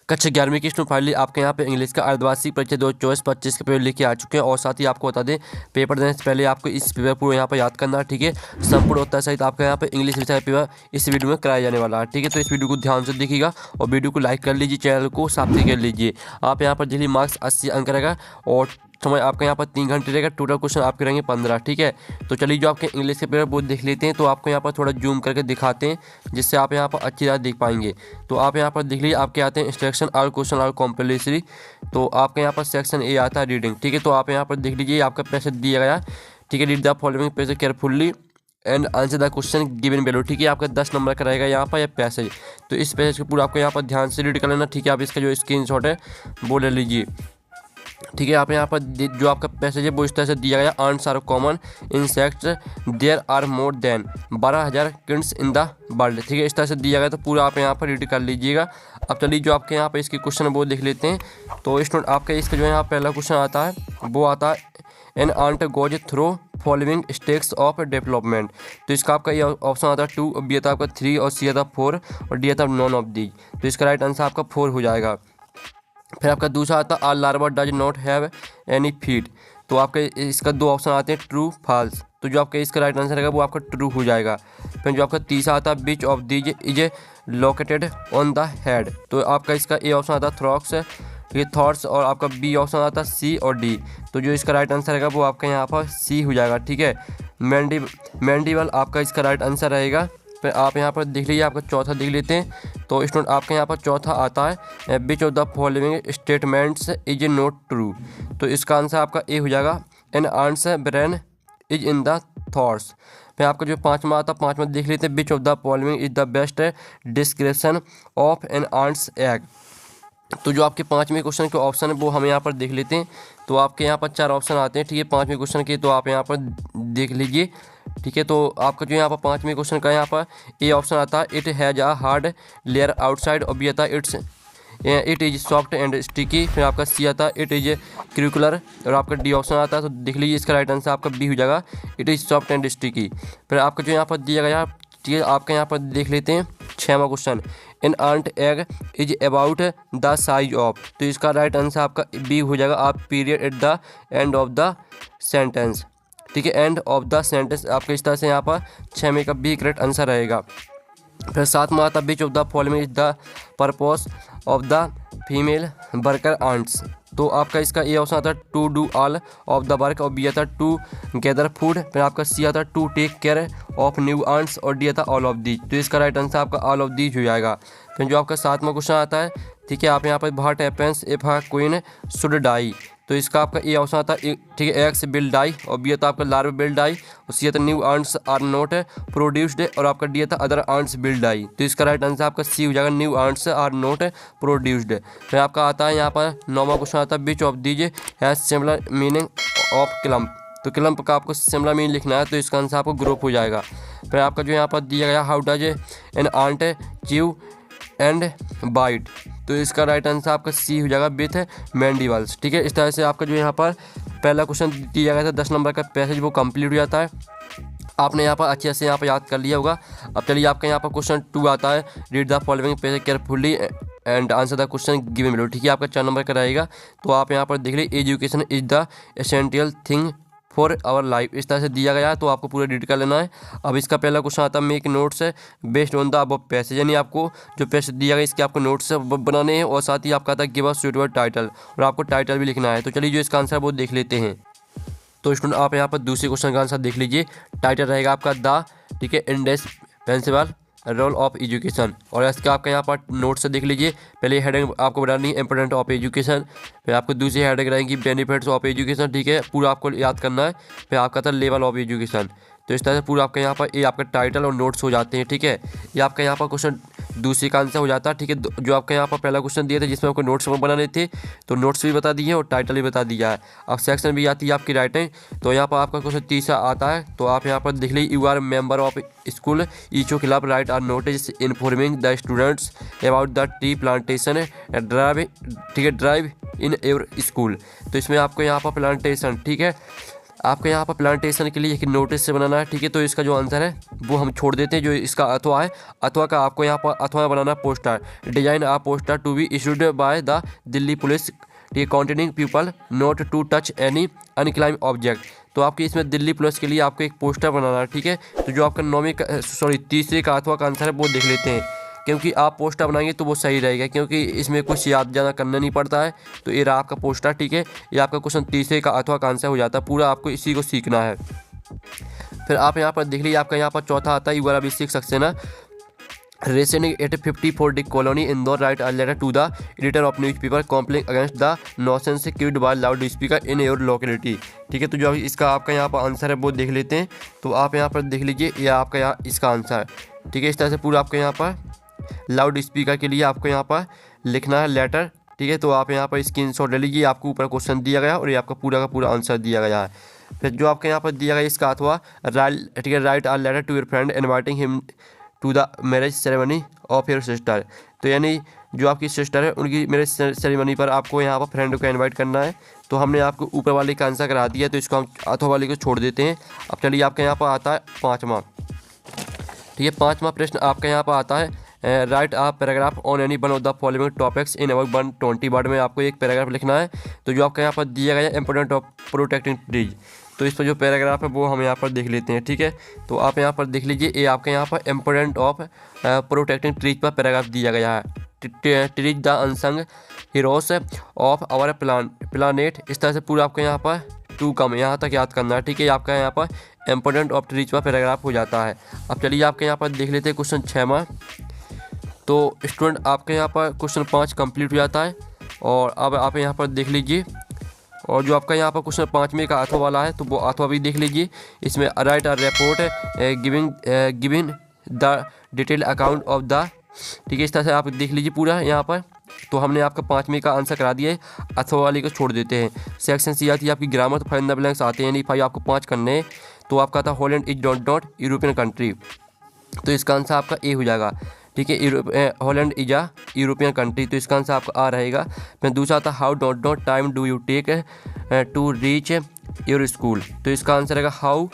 कक्षा 11वीं की स्टूडेंट फाइनली आपके यहाँ पे इंग्लिश का अर्धवार्षिक परीक्षा 2024-25 के पेपर लेके आ चुके हैं। और साथ ही आपको बता दें, पेपर देने से पहले आपको इस पेपर पूरा यहाँ पर याद करना है, ठीक है। संपूर्ण उत्तर सहित आपके यहाँ पे इंग्लिश विषय पेपर इस वीडियो में कराया जाने वाला है, ठीक है। तो इस वीडियो को ध्यान से देखिएगा और वीडियो को लाइक कर लीजिए, चैनल को सब्सक्राइब कर लीजिए। आप यहाँ पर डेली मार्क्स 80 अंक रहेगा और समय आपका यहाँ पर 3 घंटे रहेगा। टोटल क्वेश्चन आपके रहेंगे 15, ठीक है। तो चलिए जो आपके इंग्लिश के पेपर वो देख लेते हैं। तो आपको यहाँ पर थोड़ा जूम करके दिखाते हैं जिससे आप यहाँ पर अच्छी तरह देख पाएंगे। तो आप यहाँ पर देख लीजिए, आपके आते हैं इंस्ट्रक्शन और क्वेश्चन और कॉम्पल्सरी। तो आपके यहाँ पर सेक्शन ए आता है रीडिंग, ठीक है। तो आप यहाँ पर देख लीजिए, आपका पैसेज दिया गया, ठीक है। Read the following passage carefully and answer the question given below, ठीक है। आपका 10 नंबर का रहेगा यहाँ पर यह पैसेज। तो इस पैसेज को पूरा आपको यहाँ पर ध्यान से रीड कर लेना, ठीक है। आप इसका जो स्क्रीनशॉट है वो ले लीजिए, ठीक है। आप यहाँ पर जो आपका पैसेज है वो इस तरह से दिया गया, ants are common insects, there are more than 12,000 kids in the world, ठीक है। इस तरह से दिया गया, तो पूरा आप यहाँ पर रीड कर लीजिएगा। अब चलिए जो आपके यहाँ पर इसके क्वेश्चन वो देख लेते हैं। तो स्टूडेंट आपका इसका जो यहाँ पहला क्वेश्चन आता है वो आता है, an ant goes through following steps of development. तो इसका आपका ये ऑप्शन आता है 2, बी आता है आपका 3 और सी आता है 4 और डी आता है नॉन ऑफ दी। तो इसका राइट आंसर आपका 4 हो जाएगा। फिर आपका दूसरा आता है, a larva does not have any feet. तो आपके इसका 2 ऑप्शन आते हैं, ट्रू फॉल्स। तो जो आपका इसका राइट आंसर रहेगा वो आपका ट्रू हो जाएगा। फिर जो आपका तीसरा आता है, which of these is located on the head. तो आपका इसका ए ऑप्शन आता है थ्रॉक्स, ये थॉट्स। और आपका बी ऑप्शन आता है सी और डी। तो जो इसका राइट आंसर रहेगा वो आपका यहाँ पर सी हो जाएगा, ठीक है। मैंडिबल आपका इसका राइट आंसर रहेगा। फिर आप यहाँ पर देख लीजिए, आपका चौथा देख लेते हैं। तो स्टूडेंट आपके यहाँ पर चौथा आता है, which of the following statements is not true. तो इसका आंसर आपका ए हो जाएगा, an answer brain is in the thoughts. फिर आपका जो पाँचवा आता है, पाँचवा देख लेते हैं, which of the following is the best description of an ant's egg. तो जो आपके पाँचवें क्वेश्चन के ऑप्शन है वो हम यहाँ पर देख लेते हैं। तो आपके यहाँ पर 4 ऑप्शन आते हैं, ठीक है, पाँचवें क्वेश्चन के। तो आप यहाँ पर देख लीजिए, ठीक है। तो आपका जो यहाँ पर पाँचवें क्वेश्चन का यहाँ पर ए ऑप्शन आता है, it has a hard layer outside. और बी आता है, it is soft and sticky. फिर आपका सी आता है, इट इज़ क्रिकुलर। और आपका डी ऑप्शन आता है, तो देख लीजिए इसका राइट आंसर आपका बी हो जाएगा, it is soft and sticky. फिर आपका जो यहाँ पर दिया गया, ठीक है, आपका यहाँ पर देख लेते हैं 6वां question, an ant egg is about the size of. तो इसका राइट आंसर आपका बी हो जाएगा, आप period at the end of the sentence, ठीक है, एंड ऑफ द सेंटेंस। आपके इस तरह से यहाँ पर 6वें का बी करेक्ट आंसर रहेगा। फिर 7वां आता, which of the following is the purpose of the female worker ants. तो आपका इसका ए ऑप्शन आता है, to do all of the work. और बी आता है, टू गैदर फूड। फिर आपका सी आता है, to take care of new ants. और डी आता है, ऑल ऑफ दीज। तो इसका राइट आंसर आपका ऑल ऑफ दीज हो जाएगा। फिर जो आपका 7वां क्वेश्चन आता है, ठीक है, आप यहाँ पर what happens if a queen should die. तो इसका आपका ए ऑप्शन आता है, ठीक है, एक्स विल डाई। और बी आता है आपका लार्वा विल डाई। और सी आता है, new ants are not produced. और आपका डी आता है, अदर आंट्स विल डाई। तो इसका राइट आंसर आपका सी हो जाएगा, new ants are not produced. फिर आपका आता है यहाँ पर 9वां क्वेश्चन आता है, which of these has similar meaning of clump. तो क्लम्प का आपको सिमिलर मीनिंग लिखना है, तो इसका आंसर आपको ग्रुप हो जाएगा। फिर आपका जो यहाँ पर दिया गया, how does an ant chew and bite. तो इसका राइट आंसर आपका सी हो जाएगा, विथ मैंडिबल्स, ठीक है। इस तरह से आपका जो यहाँ पर पहला क्वेश्चन दिया गया था 10 नंबर का पैसेज वो कंप्लीट हो जाता है। आपने यहाँ पर अच्छे से यहाँ पर याद कर लिया होगा। अब चलिए आपका यहाँ पर क्वेश्चन 2 आता है, read the following passage carefully and answer the question given below, ठीक है। आपका 4 नंबर का रहेगा। तो आप यहाँ पर देख लीजिए, education is the essential thing for our life. इस तरह से दिया गया है, तो आपको पूरा रीड कर लेना है। अब इसका पहला क्वेश्चन आता है, make notes based on the above passage. यानी आपको जो पैसेज दिया गया इसके आपको नोट्स बनाने हैं। और साथ ही आपका आता है, गिव अ सूटेबल टाइटल। और आपको टाइटल भी लिखना है। तो चलिए जो इसका आंसर वो देख लेते हैं। तो स्टूडेंट आप यहाँ पर दूसरे क्वेश्चन का आंसर देख लीजिए। टाइटल रहेगा आपका द, ठीक है, इंडिस्पेंसिबल रोल ऑफ एजुकेशन। और इसका आपका यहाँ पर नोट से देख लीजिए। पहले हेडिंग आपको बनानी है, इंपॉर्टेंट ऑफ एजुकेशन। फिर आपको दूसरी हेडिंग रहेगी, बेनिफिट्स ऑफ एजुकेशन, ठीक है, पूरा आपको याद करना है। फिर आपका था लेवल ऑफ एजुकेशन। तो इस तरह से पूरा आपका यहाँ पर ये आपका टाइटल और नोट्स हो जाते हैं, ठीक है। ये आपका यहाँ पर क्वेश्चन दूसरी का आंसर हो जाता है, ठीक है। जो आपका यहाँ पर पहला क्वेश्चन दिया था जिसमें आपको नोट्स बनाने थे, तो नोट्स भी बता दिए और टाइटल भी बता दिया है। अब सेक्शन भी आती है आपकी राइटिंग। तो यहाँ पर आपका क्वेश्चन तीसरा आता है। तो आप यहाँ पर देख लीजिए, you are member of school eco club right are notice informing the students about the tree plantation drive, ठीक है, ड्राइव इन योर स्कूल। तो इसमें आपको यहाँ पर प्लांटेशन, ठीक है, आपके यहाँ पर प्लांटेशन के लिए एक नोटिस से बनाना है, ठीक है। तो इसका जो आंसर है वो हम छोड़ देते हैं, जो इसका अथवा है, अथवा का आपको यहाँ पर अथवा बनाना poster, design a poster to be issued by the Delhi police, ठीक है, containing people not to touch any unclaimed object. तो आपकी इसमें दिल्ली पुलिस के लिए आपको एक पोस्टर बनाना है, ठीक है। तो जो आपका तीसरे का अथवा का आंसर है वो देख लेते हैं, क्योंकि आप पोस्टर बनाएंगे तो वो सही रहेगा, क्योंकि इसमें कुछ याद ज़्यादा करना नहीं पड़ता है। तो ये रहा आपका पोस्टर, ठीक है। ये आपका क्वेश्चन तीसरे का अथवा का आंसर हो जाता है, पूरा आपको इसी को सीखना है। फिर आप यहाँ पर देख लीजिए, आपका यहाँ पर चौथा आता है, यू आर भी सीख सकते हैं ना। Residing at 54 Dick Colony, Indore, write a letter to the editor of newspaper complaining against the nonsense queued by loudspeaker in your locality, ठीक है। तो जो इसका आपका यहाँ पर आंसर है वो देख लेते हैं। तो आप यहाँ पर देख लीजिए, ये आपका यहाँ इसका आंसर है, ठीक है। इस तरह से पूरा आपको यहाँ पर लाउड स्पीकर के लिए आपको यहाँ पर लिखना है लेटर, ठीक है। तो आप यहाँ पर स्क्रीनशॉट ले लीजिए, आपको ऊपर क्वेश्चन दिया गया और ये आपका पूरा का पूरा आंसर दिया गया है। फिर जो आपके यहाँ पर दिया गया इसका अथवा, ठीक है, write a letter to your friend inviting him to the marriage ceremony of your sister. तो यानी जो आपकी सिस्टर है उनकी मैरिज सेरेमनी पर आपको यहाँ पर फ्रेंड को इनवाइट करना है। तो हमने आपको ऊपर वाले का आंसर करा दिया, तो इसको हम अथवा वाले को छोड़ देते हैं। अब चलिए आपके यहाँ पर आता है पाँचवा, ठीक है। पाँचवा प्रश्न आपके यहाँ पर आता है, write a paragraph on any one of the following topics in about 120 word में आपको एक पैराग्राफ लिखना है। तो जो आपके यहाँ पर दिया गया है इंपोर्टेंट ऑफ प्रोटेक्टिंग ट्रीज, तो इस पर जो पैराग्राफ है वो हम यहाँ पर देख लेते हैं, ठीक है। तो आप यहाँ पर देख लीजिए, ये आपके यहाँ पर इंपोर्टेंट ऑफ प्रोटेक्टिंग ट्रीज पर पैराग्राफ दिया गया है। Trees the unsung heroes of our planet. इस तरह से पूरा आपको यहाँ पर टू कम यहाँ तक याद करना है, ठीक है। आपका यहाँ पर इंपोर्टेंट ऑफ ट्रीज पर पैराग्राफ हो जाता है। अब चलिए आपके यहाँ पर देख लेते हैं क्वेश्चन 6वां। तो स्टूडेंट आपके यहाँ पर क्वेश्चन 5 कंप्लीट हो जाता है। और अब आप यहाँ पर देख लीजिए, और जो आपका यहाँ पर क्वेश्चन 5वें का अथवा वाला है, तो वो अथवा भी देख लीजिए। इसमें right a report giving the detail account of the, ठीक है। इस तरह से आप देख लीजिए पूरा यहाँ पर। तो हमने आपका 5वें का आंसर करा दिया है, अथवा वाले को छोड़ देते हैं। सेक्शन सी आती है आपकी ग्रामर, तो फाइल द ब्लैंक्स आते हैं, नहीं भाई आपको 5 करने हैं। तो आपका था Holland is dot European country, तो इसका आंसर आपका ए हो जाएगा, ठीक है। Holland is a European country, तो इसका आंसर आपका आ रहेगा। फिर दूसरा था how dot time do you take to reach your school, तो इसका आंसर रहेगा हाउ,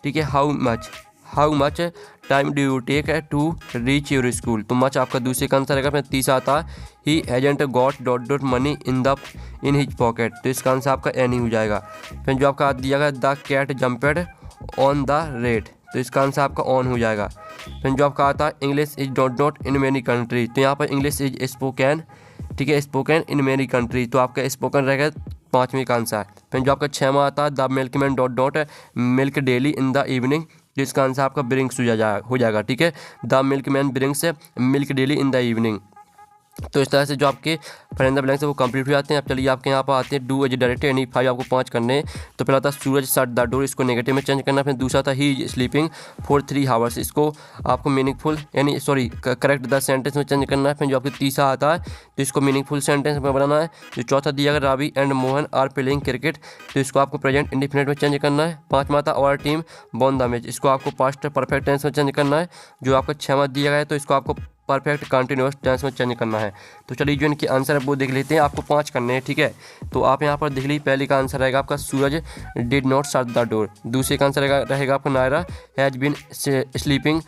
ठीक है, how much time do you take to reach your school, तो मच आपका दूसरे का आंसर रहेगा। फिर तीसरा आता he hasn't got dot money in his pocket, तो इसका आंसर आपका एन ही हो जाएगा। फिर जो आपका दिया गया the cat jumped on the rat, तो इसका आंसर आपका ऑन हो जाएगा। फिर जो आपका आता है English is dot in many country, तो यहाँ पर इंग्लिश इज स्पोकन, ठीक है, स्पोकन इन मेनी कंट्री, तो आपका स्पोकन रहेगा 5वें का आंसर। फिर जो आपका 6वां आता है the milkman dot milk daily in the evening, तो इसका आंसर आपका ब्रिंग्स हो जाएगा, ठीक है। The milkman brings milk daily in the evening. तो इस तरह से जो आपके फ्रेंड द ब्लैंक्स है वो कंप्लीट हो जाते हैं। अब चलिए आपके यहाँ पर आते हैं डू एज डायरेक्ट यानी 5 आपको 5 करने हैं। तो पहला था सूरज शट द डोर, इसको नेगेटिव में चेंज करना। फिर दूसरा था ही स्लीपिंग फॉर 3 आवर्स, इसको आपको मीनिंगफुल यानी करेक्ट द सेंटेंस में चेंज करना है। फिर जो आपके तीसरा आता है तो इसको मीनिंगफुल सेंटेंस में बनाना है। जो चौथा दिया गया Ravi and Mohan are playing cricket, तो इसको आपको प्रेजेंट इंडिफिनिट में चेंज करना है। 5वां था our team won the match, इसको आपको पास्ट परफेक्ट टेंस में चेंज करना है। जो आपका 6वां दिया गया है तो इसको आपको परफेक्ट कंटिन्यूअस टेंस में चेंज करना है। तो चलिए जो इनके आंसर है वो देख लेते हैं, आपको 5 करने हैं, ठीक है। तो आप यहाँ पर देख लीजिए, पहले का आंसर रहेगा आपका Suraj did not shut the door. दूसरे का आंसर रहेगा आपका Naira has been sleeping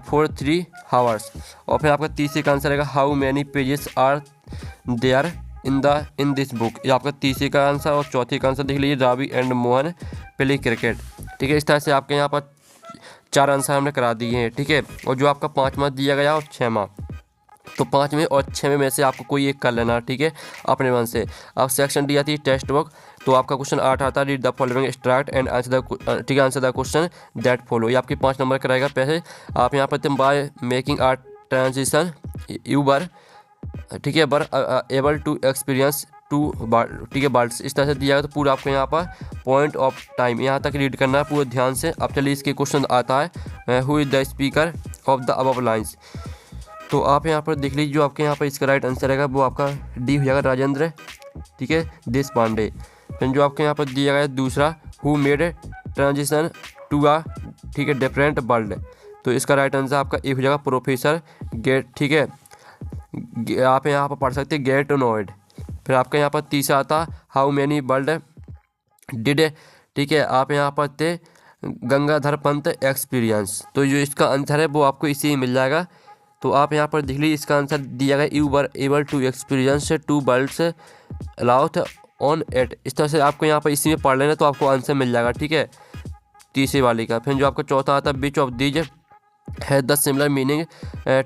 for 3 hours. और फिर आपका तीसरे का आंसर रहेगा how many pages are there in this book, ये आपका तीसरे का आंसर। और चौथे का आंसर देख लीजिए Ravi and Mohan play cricket, ठीक है। इस तरह से आपके यहाँ पर 4 आंसर हमने करा दिए हैं, ठीक है। और जो आपका 5वां दिया गया और 6वां, तो 5वें और 6वें में से आपको कोई एक कर लेना, ठीक है, अपने मन से। अब सेक्शन डी आती है टेक्स्ट बुक, तो आपका क्वेश्चन 8 आता है read the following extract and answer the, ठीक है, answer the question that follow, ये आपकी 5 नंबर कराएगा। पैसे आप यहाँ पर by making are transition you बर, ठीक है, बर एबल टू एक्सपीरियंस टू, ठीक है, बर्ड्स, इस तरह से दिया है। तो पूरा आपको यहाँ पर पॉइंट ऑफ टाइम यहाँ तक रीड करना है पूरे ध्यान से। अब चलिए इसके क्वेश्चन आता है who is the speaker of the above lines, तो आप यहाँ पर देख लीजिए, जो आपके यहाँ पर इसका राइट आंसर रहेगा वो आपका डी हो जाएगा राजेंद्र, ठीक है, देश पांडे। फिर जो आपके यहाँ पर दिया गया है दूसरा हु मेड ट्रांजिशन टू आ, ठीक है, डिफरेंट वर्ल्ड, तो इसका राइट आंसर आपका ए हो जाएगा प्रोफेसर गेट, ठीक है, आप यहाँ पर पढ़ सकते हैं गेट नोएड। फिर आपका यहाँ पर तीसरा आता हाउ मैनी वर्ल्ड डिड, ठीक है। आप यहाँ पर थे गंगाधर पंत एक्सपीरियंस, तो जो इसका आंसर है वो आपको इसी में मिल जाएगा। तो आप यहाँ पर देख लीजिए, इसका आंसर दिया गया you were able to experience two birds aloud on at. इस तरह से आपको यहाँ पर इसी में पढ़ लेना तो आपको आंसर मिल जाएगा, ठीक है, तीसरी वाली का। फिर जो आपका चौथा आता है, विच ऑफ दीज है the similar meaning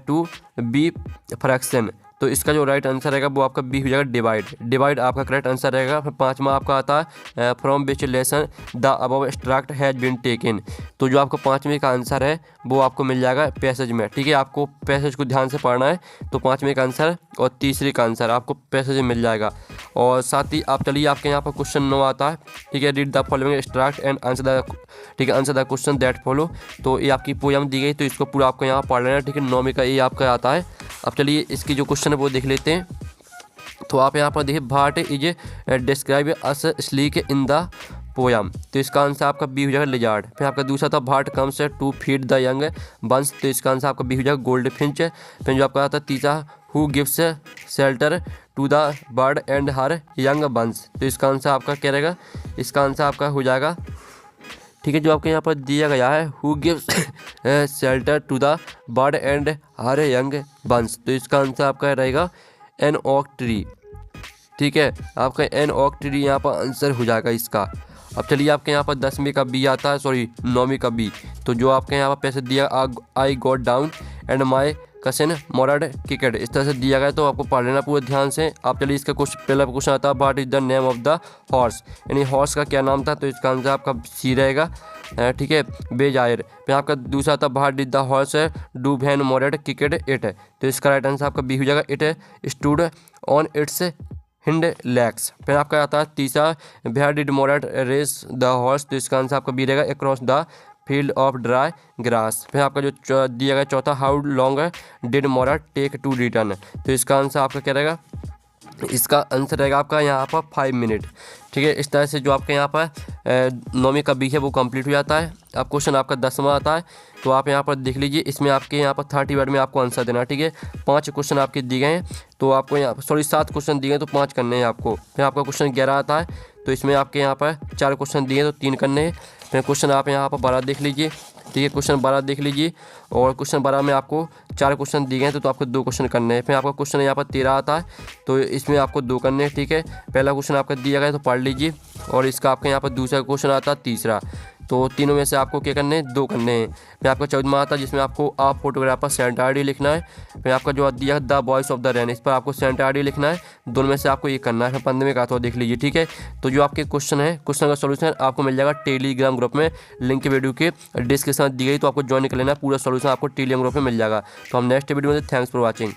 to be fraction. तो इसका जो राइट आंसर रहेगा वो आपका बी हो जाएगा डिवाइड। डिवाइड आपका करेक्ट आंसर रहेगा। फिर पाँचवा आपका आता है from which lesson the above extract has been taken. तो जो आपका पाँचवें का आंसर है वो आपको मिल जाएगा पैसेज में, ठीक है। आपको पैसेज को ध्यान से पढ़ना है। तो पाँचवें का आंसर और तीसरे का आंसर आपको पैसेज में मिल जाएगा। और साथ ही आप चलिए, आपके यहाँ पर क्वेश्चन 9 आता है, ठीक है। Read the following extract and answer the, ठीक है, answer the question that follow. तो ये आपकी पोयम दी गई, तो इसको पूरा आपको यहाँ पढ़ लेना है, ठीक है। 9वीं का ये आपका आता है। अब चलिए इसकी जो क्वेश्चन है वो देख लेते हैं। तो आप यहाँ पर देखिए, what is describe as sleek in the poem. तो इसका आंसर आपका बी हो जाएगा लिजार्ड। फिर आपका दूसरा था what comes to feed the young ones. तो इसका आंसर आपका बी हो जाएगा गोल्ड फिंच। फिर जो आपका आता है तीसरा, who gives shelter to the bird and her young ones. तो इसका आंसर आपका क्या रहेगा, इसका आंसर आपका हो जाएगा, ठीक है, जो आपके यहाँ पर दिया गया है, who gives shelter to the bird and her young ones. तो इसका आंसर आपका रहेगा एन ओक ट्री, ठीक है। आपका एन ओक ट्री यहाँ पर आंसर हो जाएगा इसका। अब चलिए, आपके यहाँ पर 10वीं का बी आता है, सॉरी 9वीं का बी। तो जो आपके यहाँ पर पैसे दिया, I got down and my cousin Mourad kicked, इस तरह से दिया गया। तो आपको पढ़ लेना पूरे ध्यान से। आप चलिए, इसका पहला क्वेश्चन आता है, what is the name of the horse, यानी हॉर्स का क्या नाम था। तो इसका आंसर आपका सी रहेगा, ठीक है, बेजायर। फिर आपका दूसरा था, what did the horse do when Mourad kicked it. तो इसका राइट आंसर आपका बी हो जाएगा, it stood on its hind legs. फिर आपका आता है तीसरा, where did Mourad race the horse. तो इसका आंसर आपका बी रहेगा, across the field of dry grass. फिर आपका जो दिया गया चौथा, how long did Mourad take to return. तो इसका आंसर आपका क्या रहेगा, इसका आंसर रहेगा आपका यहाँ पर 5 मिनट, ठीक है। इस तरह से जो आपके यहाँ पर 9वीं का बी है वो कंप्लीट हो जाता है। अब क्वेश्चन आपका 10वां आता है। तो आप यहाँ पर देख लीजिए, इसमें आपके यहाँ पर 30 वर्ड में आपको आंसर देना, ठीक है। 5 क्वेश्चन आपके दिए गए हैं, तो आपको यहाँ पर 7 क्वेश्चन दिए गए, तो 5 करने हैं आपको। फिर आपका क्वेश्चन 11 आता है। तो इसमें आपके यहाँ पर 4 क्वेश्चन दिए हैं, तो 3 करने हैं। फिर क्वेश्चन आप यहाँ पर 12 देख लीजिए, ठीक है, क्वेश्चन 12 देख लीजिए। और क्वेश्चन 12 में आपको 4 क्वेश्चन दिए गए हैं, तो आपको 2 क्वेश्चन करने हैं। फिर आपका क्वेश्चन यहाँ पर 13 आता है। तो इसमें आपको 2 करने हैं, ठीक है। पहला क्वेश्चन आपका दिया गया है, तो पढ़ लीजिए। और इसका आपके यहाँ पर दूसरा क्वेश्चन आता है, तीसरा। तो तीनों में से आपको क्या करने हैं, 2 करने हैं। फिर आपका 14वां आता है, जिसमें आपको आप फोटोग्राफर सेंट आईडी लिखना है। फिर आपका जो दिया है, the voice of the rain, इस पर आपको सेंट आईडी लिखना है। दोनों में से आपको ये करना है। फिर 15वें का आता है, देख लीजिए, ठीक है। तो जो आपके क्वेश्चन है, क्वेश्चन का सोल्यूशन आपको मिल जाएगा टेलीग्राम ग्रुप में, लिंक वीडियो के डिस्क्रिप्शन दी गई, तो आपको ज्वाइन कर लेना। पूरा सोल्यूशन आपको टेलीग्राम ग्रुप में मिल जाएगा। तो हम नेक्स्ट वीडियो में, थैंक्स फॉर वॉचिंग।